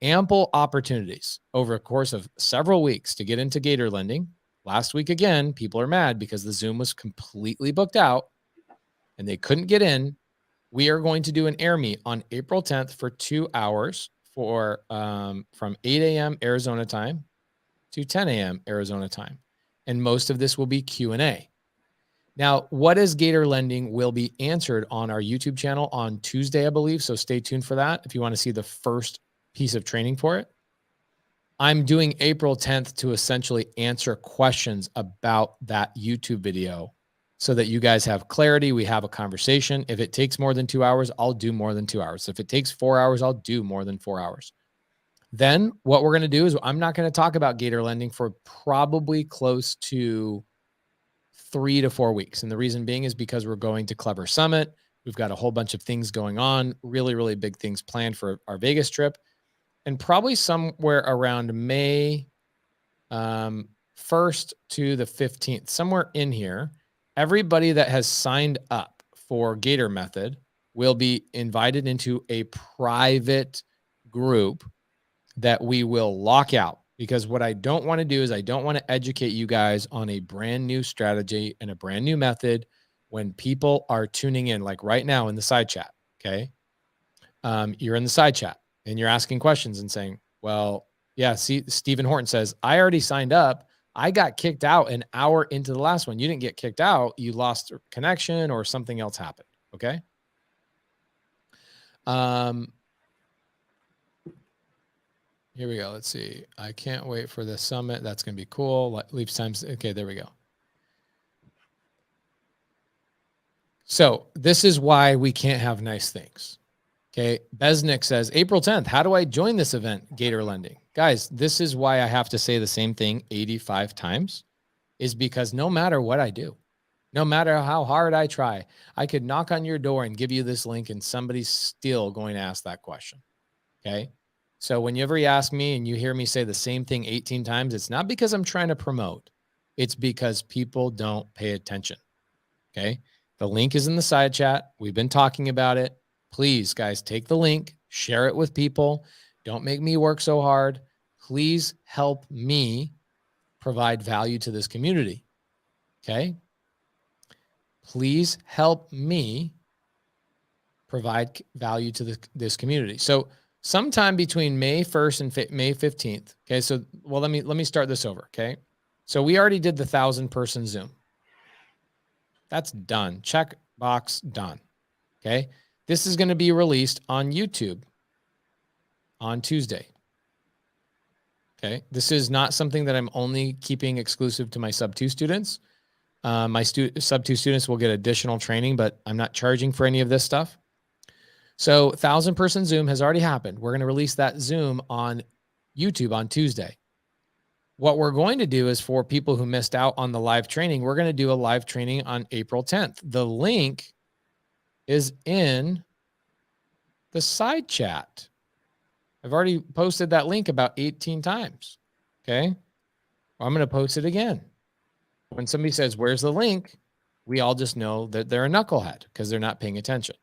ample opportunities over a course of several weeks to get into Gator Lending. Last week, again, people are mad because the Zoom was completely booked out and they couldn't get in. We are going to do an AirMeet on April 10th for 2 hours for from 8 a.m. Arizona time to 10 a.m. Arizona time. And most of this will be Q&A. Now, what is Gator Lending will be answered on our YouTube channel on Tuesday, I believe. So stay tuned for that if you want to see the first piece of training for it. I'm doing April 10th to essentially answer questions about that YouTube video so that you guys have clarity. We have a conversation. If it takes more than 2 hours, I'll do more than 2 hours. If it takes 4 hours, I'll do more than 4 hours. Then what we're going to do is I'm not going to talk about Gator Lending for probably close to 3 to 4 weeks. And the reason being is because we're going to Clever Summit. We've got a whole bunch of things going on, really, really big things planned for our Vegas trip. And probably somewhere around May 1st to the 15th, somewhere in here, everybody that has signed up for Gator Method will be invited into a private group that we will lock out. Because what I don't want to do is I don't want to educate you guys on a brand new strategy and a brand new method when people are tuning in, like right now in the side chat. Okay. You're in the side chat and you're asking questions and saying, well, yeah, see, Stephen Horton says, I already signed up. I got kicked out an hour into the last one. You didn't get kicked out. You lost a connection or something else happened. Okay. Here we go. Let's see. I can't wait for the summit. That's going to be cool. Leave times. Okay, there we go. So this is why we can't have nice things. Okay. Besnick says, April 10th, how do I join this event, Gator Lending? Guys, this is why I have to say the same thing 85 times, is because no matter what I do, no matter how hard I try, I could knock on your door and give you this link and somebody's still going to ask that question. Okay. So whenever you ask me and you hear me say the same thing 18 times, it's not because I'm trying to promote. It's because people don't pay attention. Okay. The link is in the side chat. We've been talking about it. Please, guys, take the link, share it with people. Don't make me work so hard. Please help me provide value to this community. Okay. Please help me provide value to this community. So sometime between May 1st and May 15th. Okay. So, well, let me start this over. Okay. So we already did the 1,000-person Zoom. That's done. Check box done. Okay. This is going to be released on YouTube on Tuesday. Okay. This is not something that I'm only keeping exclusive to my sub 2 students. My sub 2 students will get additional training, but I'm not charging for any of this stuff. So 1,000-person Zoom has already happened. We're going to release that Zoom on YouTube on Tuesday. What we're going to do is for people who missed out on the live training, we're going to do a live training on April 10th. The link is in the side chat. I've already posted that link about 18 times. Okay. Well, I'm going to post it again. When somebody says, where's the link? We all just know that they're a knucklehead because they're not paying attention.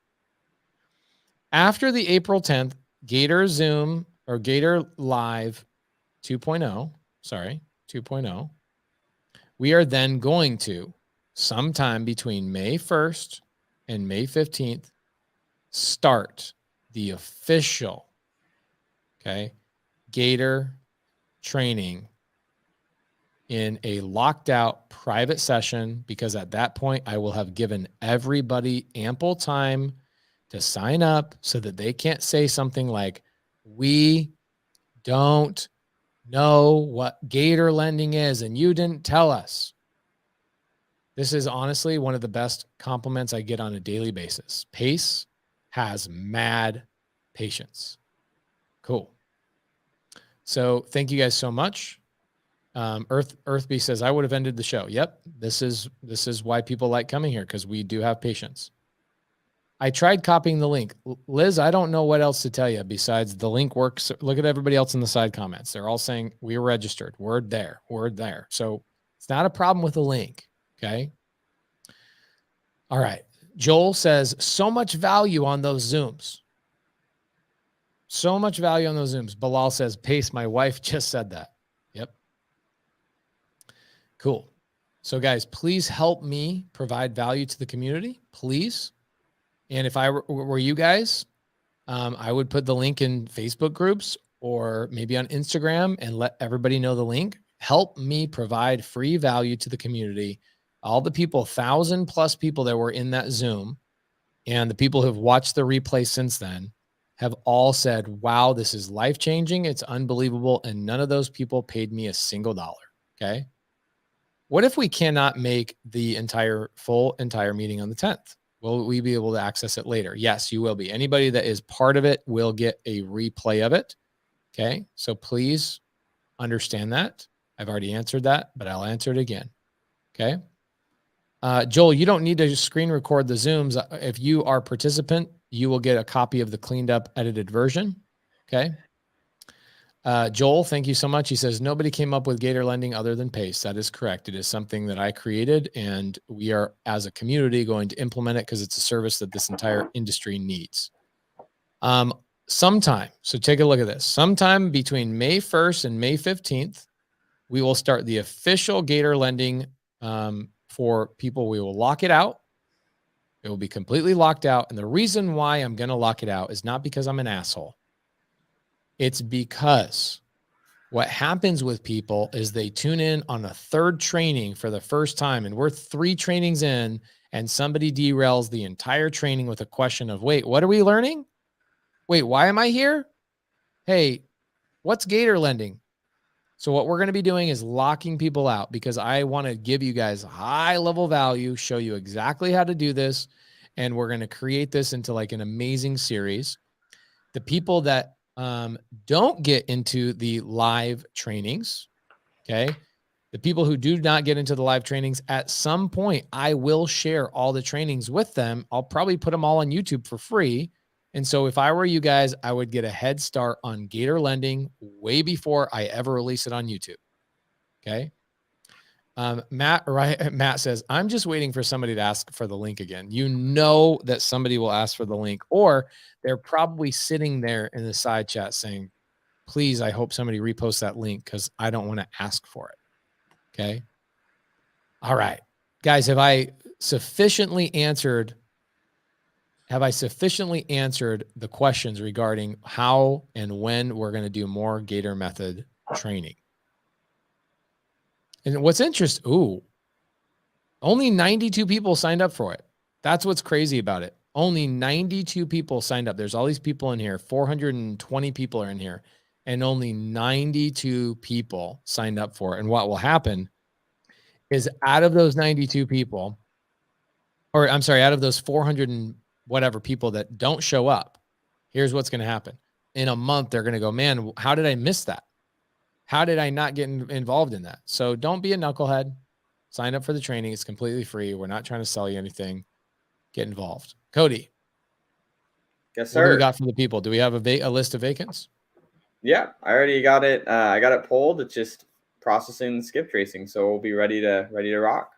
After the April 10th Gator Zoom or Gator Live 2.0, we are then going to sometime between May 1st and May 15th start the official, okay, Gator training in a locked out private session, because at that point I will have given everybody ample time to sign up so that they can't say something like, we don't know what Gator Lending is and you didn't tell us. This is honestly one of the best compliments I get on a daily basis. Pace has mad patience. Cool. So thank you guys so much. Earthbee says, I would have ended the show. Yep. This is why people like coming here, because we do have patience. I tried copying the link. Liz, I don't know what else to tell you besides the link works. Look at everybody else in the side comments. They're all saying we were registered. Word there. So it's not a problem with the link. Okay. All right. Joel says, so much value on those Zooms. So much value on those Zooms. Bilal says, Pace, my wife just said that. Yep. Cool. So guys, please help me provide value to the community, please. And if I were you guys, I would put the link in Facebook groups or maybe on Instagram and let everybody know the link. Help me provide free value to the community. All the people, 1,000+ people that were in that Zoom, and the people who have watched the replay since then have all said, wow, this is life-changing. It's unbelievable. And none of those people paid me a single dollar. Okay. What if we cannot make the entire meeting on the 10th? Will we be able to access it later? Yes, you will be. Anybody that is part of it will get a replay of it. Okay. So please understand that. I've already answered that, but I'll answer it again. Okay. Joel, you don't need to screen record the Zooms. If you are a participant, you will get a copy of the cleaned up, edited version. Okay. Joel, thank you so much. He says, nobody came up with Gator Lending other than Pace. That is correct. It is something that I created, and we are, as a community, going to implement it because it's a service that this entire industry needs. Sometime, so take a look at this. Sometime between May 1st and May 15th, we will start the official Gator Lending for people. We will lock it out. It will be completely locked out. And the reason why I'm going to lock it out is not because I'm an asshole. It's because what happens with people is they tune in on a third training for the first time, and we're 3 trainings in, and somebody derails the entire training with a question of, wait, what are we learning? Wait, why am I here? Hey, what's Gator Lending? So what we're going to be doing is locking people out, because I want to give you guys high level value, show you exactly how to do this. And we're going to create this into like an amazing series. The people that don't get into the live trainings, okay, the people who do not get into the live trainings, at some point, I will share all the trainings with them. I'll probably put them all on YouTube for free. And so if I were you guys, I would get a head start on Gator Lending way before I ever release it on YouTube. Okay. Matt says, I'm just waiting for somebody to ask for the link again. You know that somebody will ask for the link, or they're probably sitting there in the side chat saying, please, I hope somebody reposts that link because I don't want to ask for it. Okay. All right, guys, have I sufficiently answered the questions regarding how and when we're going to do more Gator Method training? And what's interesting, only 92 people signed up for it. That's what's crazy about it. Only 92 people signed up. There's all these people in here. 420 people are in here, and only 92 people signed up for it. And what will happen is out of those 92 people, or I'm sorry, out of those 400 and whatever people that don't show up, here's what's going to happen. In a month, they're going to go, man, how did I miss that? How did I not get involved in that? So don't be a knucklehead. Sign up for the training. It's completely free. We're not trying to sell you anything. Get involved. Cody. Yes, sir. What do we got for the people? Do we have a list of vacants? Yeah, I already got it. I got it pulled. It's just processing the skip tracing. So we'll be ready to rock.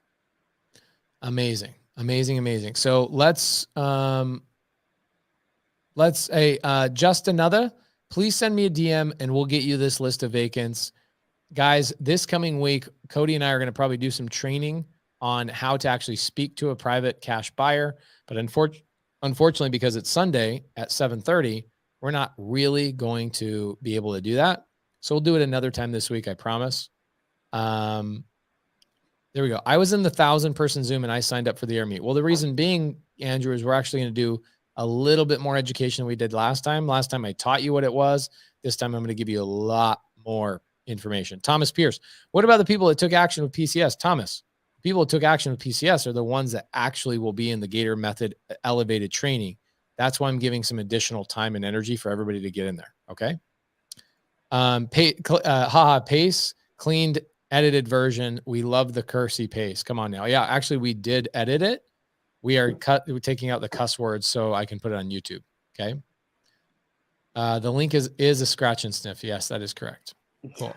Amazing. So let's just another. Please send me a DM and we'll get you this list of vacants. Guys, this coming week, Cody and I are going to probably do some training on how to actually speak to a private cash buyer. But unfortunately, because it's Sunday at 7:30, we're not really going to be able to do that. So we'll do it another time this week, I promise. There we go. I was in the 1,000-person Zoom and I signed up for the air meet. Well, the reason being, Andrew, is we're actually going to do a little bit more education than we did last time. Last time I taught you what it was. This time I'm going to give you a lot more information. Thomas Pierce, what about the people that took action with PCS? Thomas, people that took action with PCS are the ones that actually will be in the Gator Method elevated training. That's why I'm giving some additional time and energy for everybody to get in there. Okay. Pace, cleaned, edited version. We love the cursey Pace. Come on now. Yeah, actually we did edit it. We're taking out the cuss words so I can put it on YouTube. Okay. The link is a scratch and sniff. Yes, that is correct. Cool.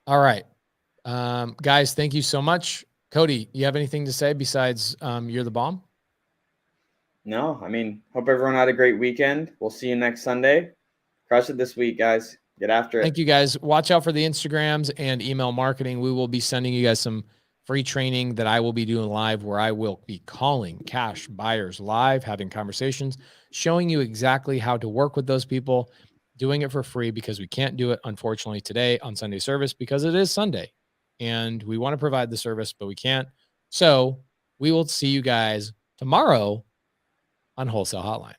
All right. Guys, thank you so much. Cody, you have anything to say besides you're the bomb? No, I mean, hope everyone had a great weekend. We'll see you next Sunday. Crush it this week, guys. Get after it. Thank you, guys. Watch out for the Instagrams and email marketing. We will be sending you guys some free training that I will be doing live, where I will be calling cash buyers live, having conversations, showing you exactly how to work with those people, doing it for free, because we can't do it, unfortunately, today on Sunday service because it is Sunday and we want to provide the service, but we can't. So we will see you guys tomorrow on Wholesale Hotline.